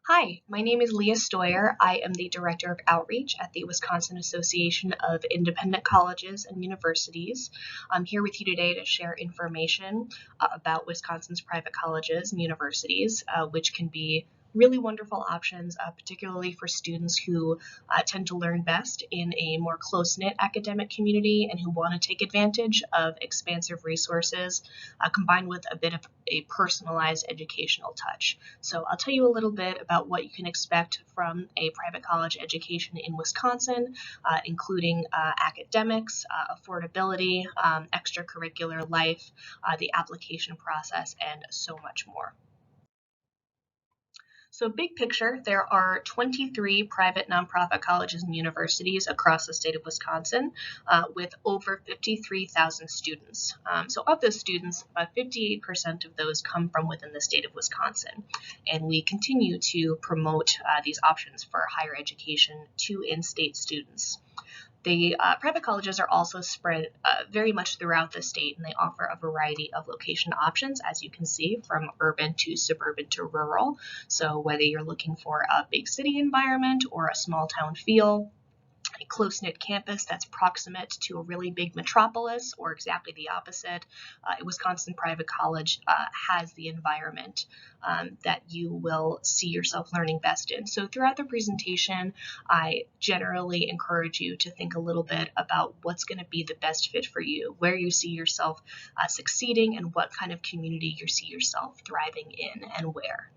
Hi, my name is Leah Stoyer. I am the Director of Outreach at the Wisconsin Association of Independent Colleges and Universities. I'm here with you today to share information about Wisconsin's private colleges and universities, which can be really wonderful options, particularly for students who tend to learn best in a more close-knit academic community and who want to take advantage of expansive resources combined with a bit of a personalized educational touch. So I'll tell you a little bit about what you can expect from a private college education in Wisconsin, including academics, affordability, extracurricular life, the application process, and so much more. So big picture, there are 23 private nonprofit colleges and universities across the state of Wisconsin with over 53,000 students. So of those students, about 58% of those come from within the state of Wisconsin. And we continue to promote these options for higher education to in-state students. The private colleges are also spread very much throughout the state, and they offer a variety of location options, as you can see, from urban to suburban to rural. So whether you're looking for a big city environment or a small town feel, a close-knit campus that's proximate to a really big metropolis, or exactly the opposite, a Wisconsin private college has the environment that you will see yourself learning best in. So throughout the presentation, I generally encourage you to think a little bit about what's going to be the best fit for you, where you see yourself succeeding, and what kind of community you see yourself thriving in and where.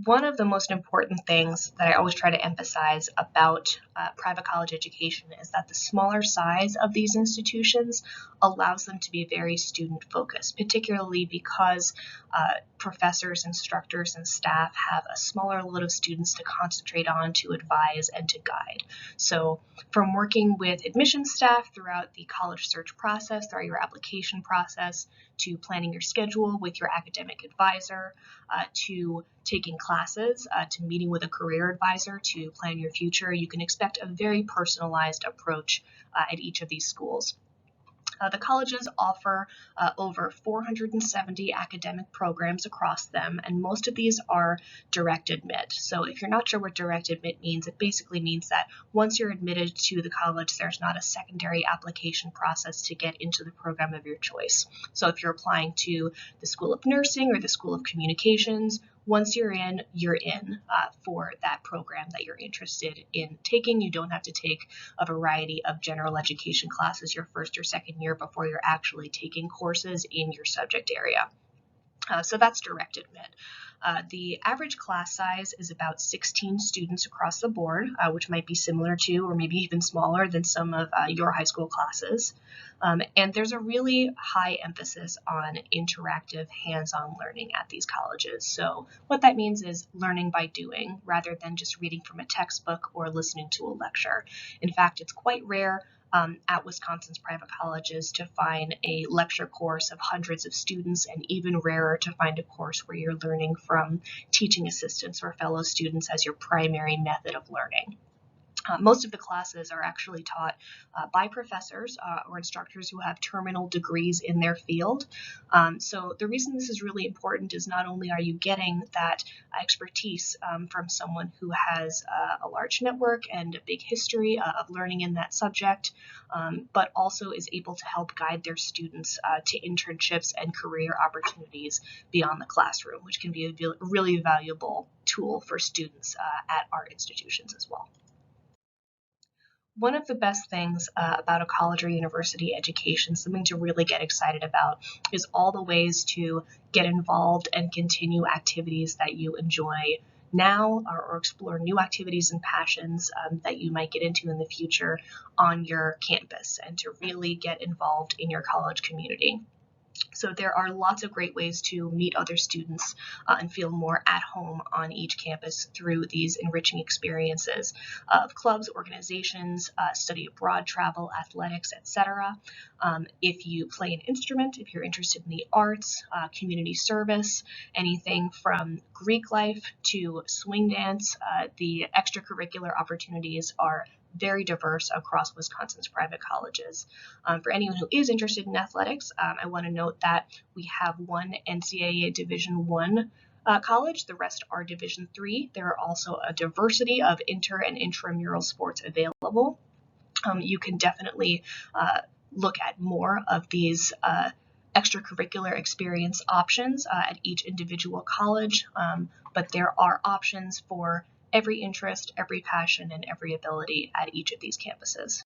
One of the most important things that I always try to emphasize about private college education is that the smaller size of these institutions allows them to be very student focused, particularly because professors, instructors, and staff have a smaller load of students to concentrate on, to advise, and to guide. So from working with admissions staff throughout the college search process, throughout your application process, to planning your schedule with your academic advisor, to taking classes, to meeting with a career advisor to plan your future, you can expect a very personalized approach at each of these schools. The colleges offer over 470 academic programs across them, and most of these are direct admit. So if you're not sure what direct admit means, it basically means that once you're admitted to the college, there's not a secondary application process to get into the program of your choice. So if you're applying to the School of Nursing or the School of Communications, once you're in for that program that you're interested in taking. You don't have to take a variety of general education classes your first or second year before you're actually taking courses in your subject area. So that's direct admit. The average class size is about 16 students across the board, which might be similar to or maybe even smaller than some of your high school classes. And there's a really high emphasis on interactive hands-on learning at these colleges. So what that means is learning by doing rather than just reading from a textbook or listening to a lecture. In fact, it's quite rare at Wisconsin's private colleges to find a lecture course of hundreds of students, and even rarer to find a course where you're learning from teaching assistants or fellow students as your primary method of learning. Most of the classes are actually taught by professors or instructors who have terminal degrees in their field. So the reason this is really important is not only are you getting that expertise from someone who has a large network and a big history of learning in that subject, but also is able to help guide their students to internships and career opportunities beyond the classroom, which can be a really valuable tool for students at our institutions as well. One of the best things about a college or university education, something to really get excited about, is all the ways to get involved and continue activities that you enjoy now, or explore new activities and passions that you might get into in the future on your campus, and to really get involved in your college community. So there are lots of great ways to meet other students and feel more at home on each campus through these enriching experiences of clubs, organizations, study abroad, travel, athletics, etc. If you play an instrument, if you're interested in the arts, community service, anything from Greek life to swing dance, the extracurricular opportunities are very diverse across Wisconsin's private colleges. For anyone who is interested in athletics, I want to note that we have one NCAA Division I college. The rest are Division III. There are also a diversity of inter and intramural sports available. You can definitely look at more of these extracurricular experience options at each individual college, but there are options for every interest, every passion, and every ability at each of these campuses.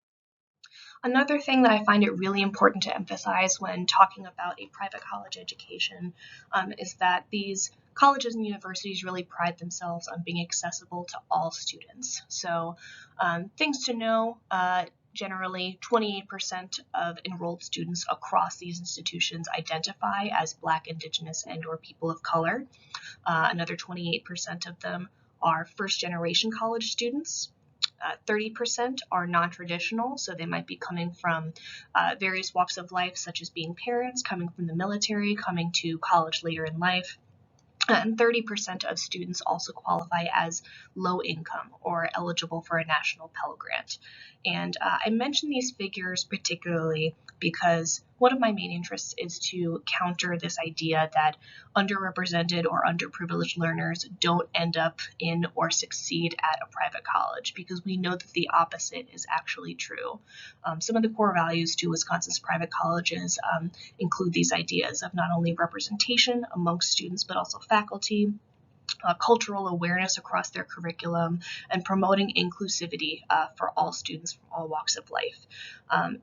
Another thing that I find it really important to emphasize when talking about a private college education is that these colleges and universities really pride themselves on being accessible to all students. So things to know, generally 28% of enrolled students across these institutions identify as Black, Indigenous, and or people of color. Another 28% of them are first-generation college students. 30% are non-traditional, so they might be coming from various walks of life, such as being parents, coming from the military, coming to college later in life. And 30% of students also qualify as low income or eligible for a national Pell Grant. And I mention these figures particularly because one of my main interests is to counter this idea that underrepresented or underprivileged learners don't end up in or succeed at a private college, because we know that the opposite is actually true. Some of the core values to Wisconsin's private colleges include these ideas of not only representation amongst students, but also faculty, cultural awareness across their curriculum, and promoting inclusivity for all students from all walks of life.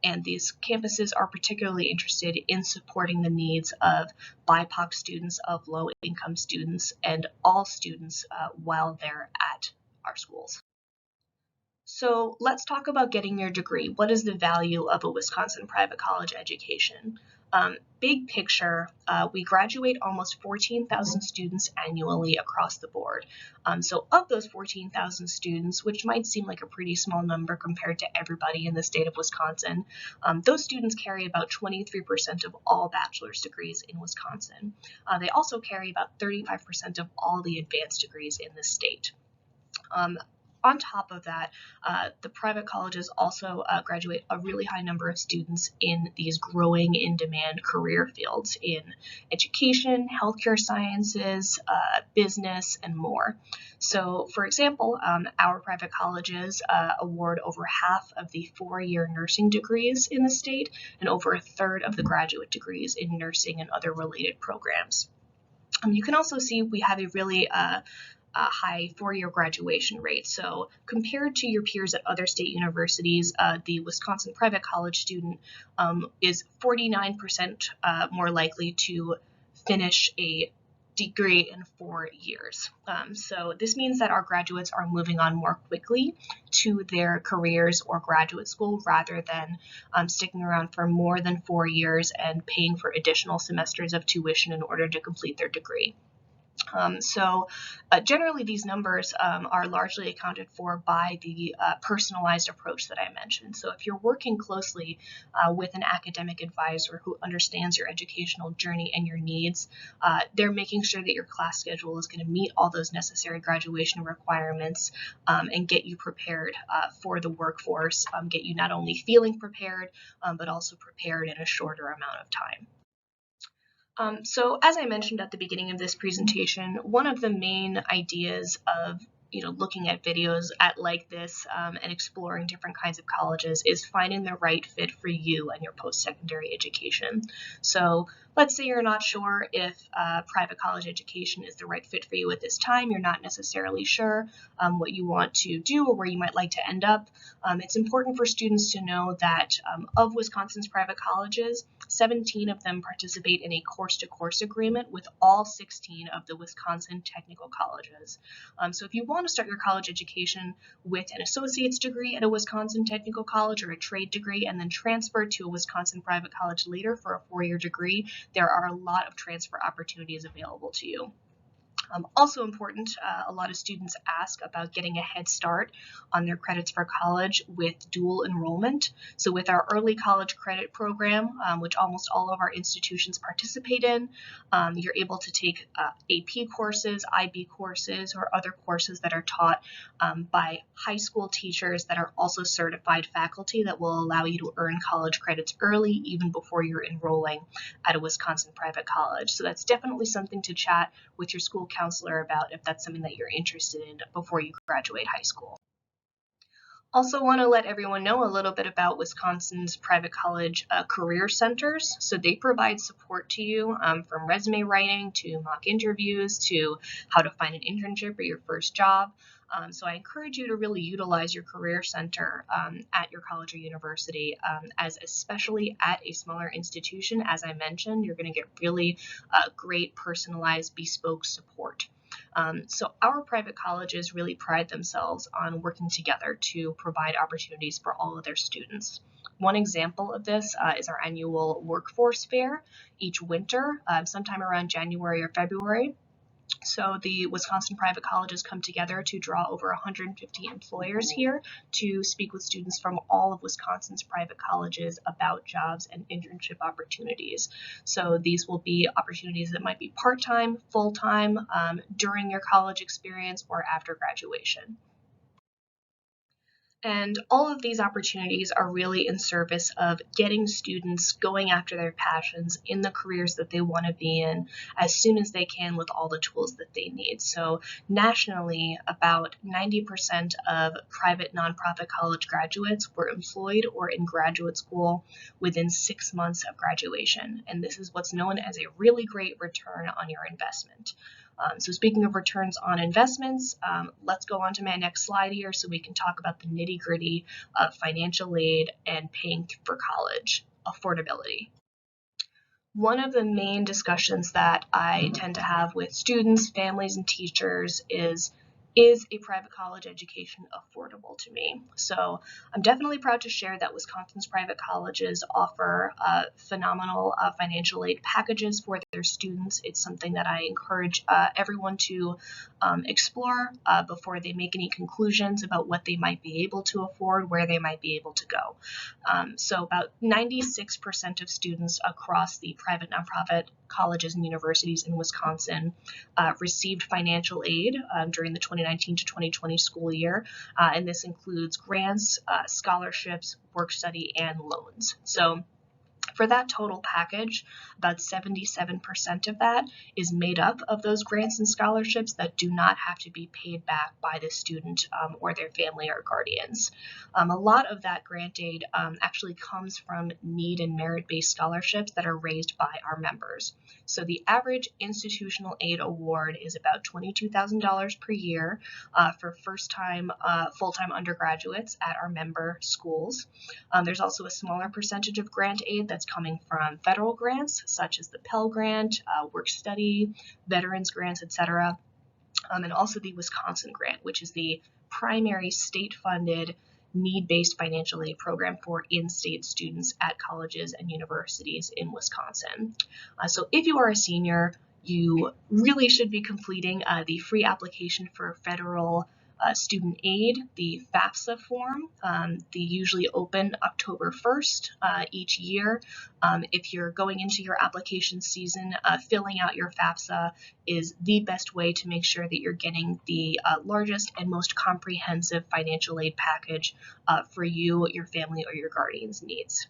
And these campuses are particularly interested in supporting the needs of BIPOC students, of low-income students, and all students while they're at our schools. So let's talk about getting your degree. What is the value of a Wisconsin private college education? Big picture, we graduate almost 14,000 students annually across the board. So of those 14,000 students, which might seem like a pretty small number compared to everybody in the state of Wisconsin, those students carry about 23% of all bachelor's degrees in Wisconsin. They also carry about 35% of all the advanced degrees in the state. On top of that, the private colleges also graduate a really high number of students in these growing in-demand career fields in education, healthcare sciences, business, and more. So, for example, our private colleges award over half of the four-year nursing degrees in the state and over a third of the graduate degrees in nursing and other related programs. You can also see we have a really high four-year graduation rate. So compared to your peers at other state universities, the Wisconsin private college student is 49% more likely to finish a degree in 4 years. So this means that our graduates are moving on more quickly to their careers or graduate school rather than sticking around for more than 4 years and paying for additional semesters of tuition in order to complete their degree. Generally, these numbers are largely accounted for by the personalized approach that I mentioned. So if you're working closely with an academic advisor who understands your educational journey and your needs, they're making sure that your class schedule is going to meet all those necessary graduation requirements and get you prepared for the workforce, get you not only feeling prepared, but also prepared in a shorter amount of time. So as I mentioned at the beginning of this presentation, one of the main ideas of looking at videos like this and exploring different kinds of colleges is finding the right fit for you and your post-secondary education. So let's say you're not sure if private college education is the right fit for you at this time. You're not necessarily sure what you want to do or where you might like to end up. It's important for students to know that of Wisconsin's private colleges, 17 of them participate in a course-to-course agreement with all 16 of the Wisconsin technical colleges. So if you want to start your college education with an associate's degree at a Wisconsin technical college or a trade degree and then transfer to a Wisconsin private college later for a four-year degree, there are a lot of transfer opportunities available to you. Also important, a lot of students ask about getting a head start on their credits for college with dual enrollment. So with our early college credit program, which almost all of our institutions participate in, you're able to take AP courses, IB courses, or other courses that are taught by high school teachers that are also certified faculty that will allow you to earn college credits early, even before you're enrolling at a Wisconsin private college. So that's definitely something to chat with your school counselor about if that's something that you're interested in before you graduate high school. Also want to let everyone know a little bit about Wisconsin's private college career centers. So they provide support to you from resume writing to mock interviews to how to find an internship or your first job. So I encourage you to really utilize your career center at your college or university, as especially at a smaller institution. As I mentioned, you're going to get really great personalized bespoke support. So our private colleges really pride themselves on working together to provide opportunities for all of their students. One example of this is our annual workforce fair each winter, sometime around January or February. So the Wisconsin private colleges come together to draw over 150 employers here to speak with students from all of Wisconsin's private colleges about jobs and internship opportunities. So these will be opportunities that might be part-time, full-time, during your college experience or after graduation. And all of these opportunities are really in service of getting students going after their passions in the careers that they want to be in as soon as they can with all the tools that they need. So nationally, about 90% of private nonprofit college graduates were employed or in graduate school within 6 months of graduation. And this is what's known as a really great return on your investment. So speaking of returns on investments, let's go on to my next slide here so we can talk about the nitty-gritty of financial aid and paying for college affordability. One of the main discussions that I tend to have with students, families, and teachers is a private college education affordable to me? So I'm definitely proud to share that Wisconsin's private colleges offer phenomenal financial aid packages for their students. It's something that I encourage everyone to explore before they make any conclusions about what they might be able to afford, where they might be able to go. So about 96% of students across the private nonprofit colleges and universities in Wisconsin received financial aid during the 2019 to 2020 school year, and this includes grants, scholarships, work study, and loans. So for that total package, about 77% of that is made up of those grants and scholarships that do not have to be paid back by the student or their family or guardians. A lot of that grant aid actually comes from need and merit-based scholarships that are raised by our members. So the average institutional aid award is about $22,000 per year for first-time full-time undergraduates at our member schools. There's also a smaller percentage of grant aid that's coming from federal grants, such as the Pell Grant, work study, veterans grants, etc., and also the Wisconsin Grant, which is the primary state-funded need-based financial aid program for in-state students at colleges and universities in Wisconsin. So if you are a senior, you really should be completing the free application for federal student aid, the FAFSA form. They usually open October 1st each year. If you're going into your application season, filling out your FAFSA is the best way to make sure that you're getting the largest and most comprehensive financial aid package for you, your family, or your guardian's needs.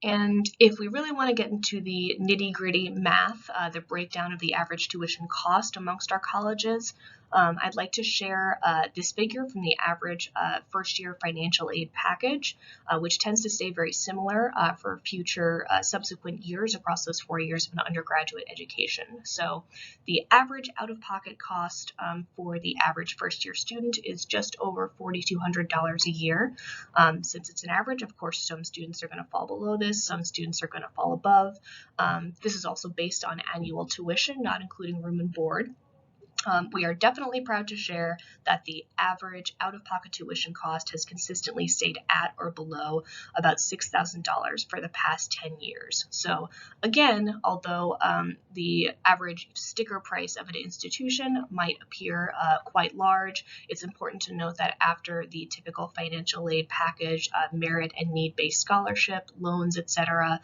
And if we really want to get into the nitty-gritty math, the breakdown of the average tuition cost amongst our colleges, I'd like to share this figure from the average first-year financial aid package, which tends to stay very similar for future subsequent years across those 4 years of an undergraduate education. So the average out-of-pocket cost for the average first-year student is just over $4,200 a year. Since it's an average, of course, some students are going to fall below this, some students are going to fall above. This is also based on annual tuition, not including room and board. We are definitely proud to share that the average out-of-pocket tuition cost has consistently stayed at or below about $6,000 for the past 10 years. So again, although the average sticker price of an institution might appear quite large, it's important to note that after the typical financial aid package, merit and need-based scholarship, loans, etc.,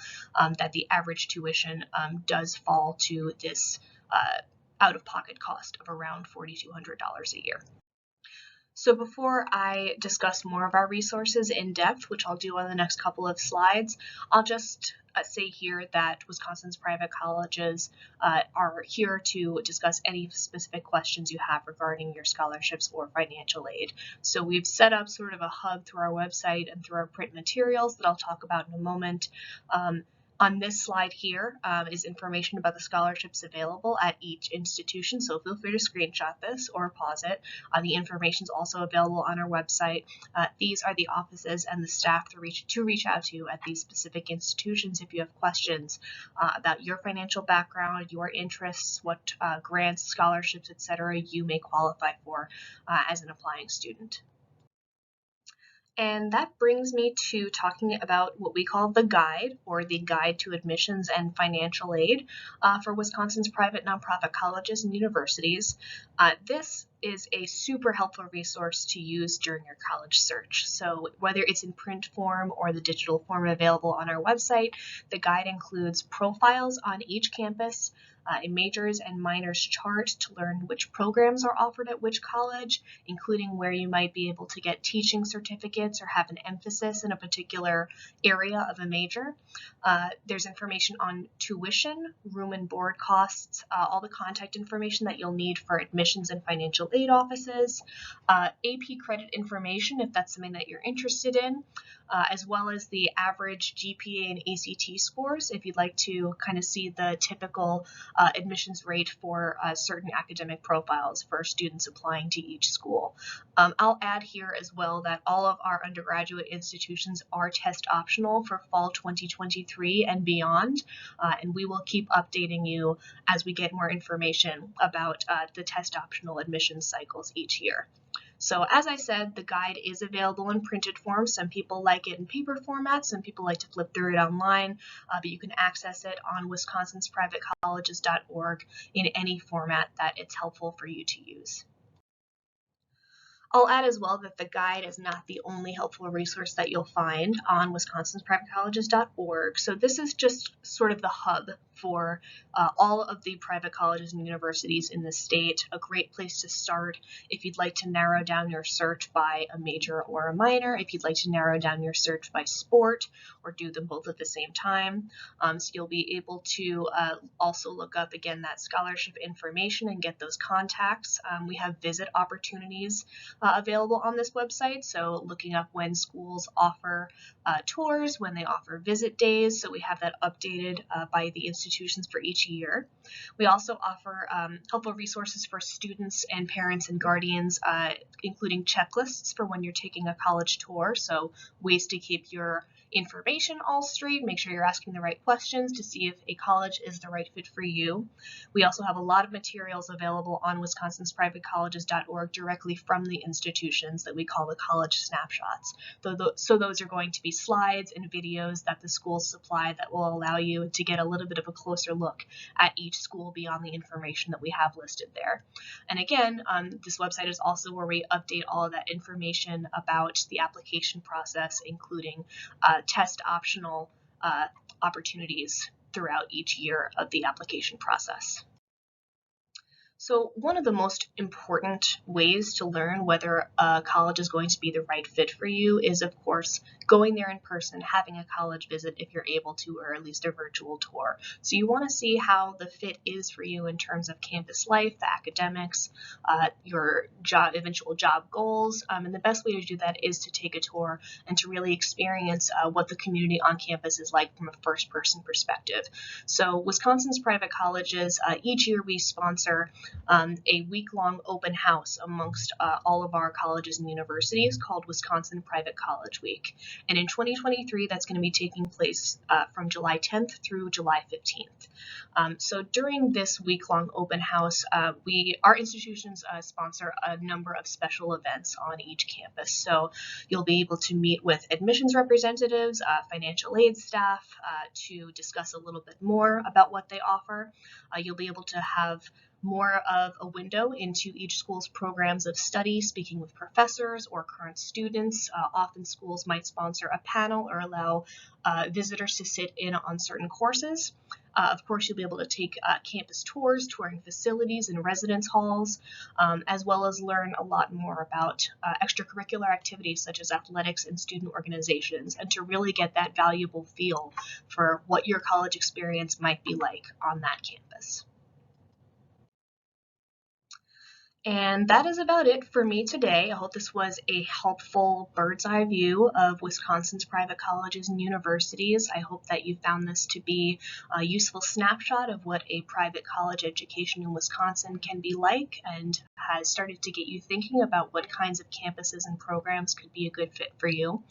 that the average tuition does fall to this out-of-pocket cost of around $4,200 a year. So before I discuss more of our resources in depth, which I'll do on the next couple of slides, I'll just say here that Wisconsin's private colleges are here to discuss any specific questions you have regarding your scholarships or financial aid. So we've set up sort of a hub through our website and through our print materials that I'll talk about in a moment. On this slide here is information about the scholarships available at each institution, so feel free to screenshot this or pause it. The information is also available on our website. These are the offices and the staff to reach out to at these specific institutions if you have questions about your financial background, your interests, what grants, scholarships, etc. you may qualify for as an applying student. And that brings me to talking about what we call the guide, or the Guide to Admissions and Financial Aid for Wisconsin's private nonprofit colleges and universities. This is a super helpful resource to use during your college search. So whether it's in print form or the digital form available on our website, the guide includes profiles on each campus, a majors and minors chart to learn which programs are offered at which college, including where you might be able to get teaching certificates or have an emphasis in a particular area of a major. There's information on tuition, room and board costs, all the contact information that you'll need for admissions and financial aid offices, AP credit information if that's something that you're interested in, as well as the average GPA and ACT scores if you'd like to kind of see the typical admissions rate for certain academic profiles for students applying to each school. I'll add here as well that all of our undergraduate institutions are test optional for fall 2023 and beyond, and we will keep updating you as we get more information about the test optional admissions cycles each year. So as I said, the guide is available in printed form. Some people like it in paper format, some people like to flip through it online, but you can access it on wisconsinsprivatecolleges.org in any format that it's helpful for you to use. I'll add as well that the guide is not the only helpful resource that you'll find on wisconsinsprivatecolleges.org. So this is just sort of the hub for all of the private colleges and universities in the state. A great place to start if you'd like to narrow down your search by a major or a minor, if you'd like to narrow down your search by sport or do them both at the same time. So you'll be able to also look up again that scholarship information and get those contacts. We have visit opportunities available on this website, so looking up when schools offer tours, when they offer visit days, so we have that updated by the institutions for each year. We also offer helpful resources for students and parents and guardians, including checklists for when you're taking a college tour, so ways to keep your information all straight, make sure you're asking the right questions to see if a college is the right fit for you. We also have a lot of materials available on wisconsinsprivatecolleges.org directly from the institutions that we call the college snapshots. So those are going to be slides and videos that the schools supply that will allow you to get a little bit of a closer look at each school beyond the information that we have listed there. And again, this website is also where we update all of that information about the application process, including test optional opportunities throughout each year of the application process. So one of the most important ways to learn whether a college is going to be the right fit for you is, of course, going there in person, having a college visit if you're able to, or at least a virtual tour. So you want to see how the fit is for you in terms of campus life, the academics, your eventual job goals. And the best way to do that is to take a tour and to really experience what the community on campus is like from a first-person perspective. So Wisconsin's private colleges, each year we sponsor a week-long open house amongst all of our colleges and universities called Wisconsin Private College Week. And in 2023, that's going to be taking place from July 10th through July 15th. So during this week-long open house, our institutions sponsor a number of special events on each campus. So you'll be able to meet with admissions representatives, financial aid staff to discuss a little bit more about what they offer. You'll be able to have more of a window into each school's programs of study, speaking with professors or current students. Often schools might sponsor a panel or allow visitors to sit in on certain courses. Of course, you'll be able to take campus tours, touring facilities and residence halls, as well as learn a lot more about extracurricular activities such as athletics and student organizations, and to really get that valuable feel for what your college experience might be like on that campus. And that is about it for me today. I hope this was a helpful bird's eye view of Wisconsin's private colleges and universities. I hope that you found this to be a useful snapshot of what a private college education in Wisconsin can be like, and has started to get you thinking about what kinds of campuses and programs could be a good fit for you.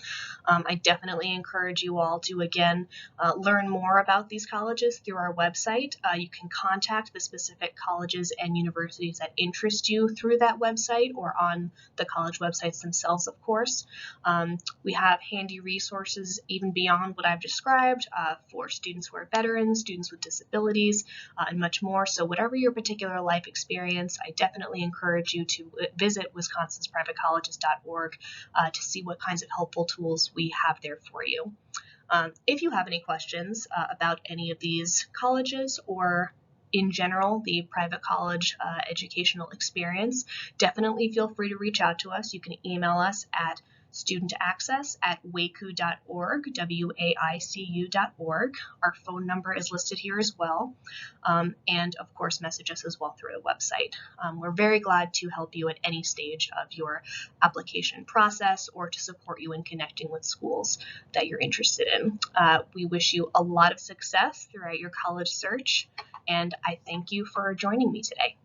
I definitely encourage you all to, again, learn more about these colleges through our website. You can contact the specific colleges and universities that interest you through that website or on the college websites themselves, of course. We have handy resources even beyond what I've described for students who are veterans, students with disabilities, and much more. So whatever your particular life experience, I definitely encourage you to visit wisconsinsprivatecolleges.org to see what kinds of helpful tools we have there for you. If you have any questions about any of these colleges or in general, the private college educational experience, definitely feel free to reach out to us. You can email us at studentaccess@waicu.org, WAICU.org. Our phone number is listed here as well. And of course, message us as well through the website. We're very glad to help you at any stage of your application process or to support you in connecting with schools that you're interested in. We wish you a lot of success throughout your college search, and I thank you for joining me today.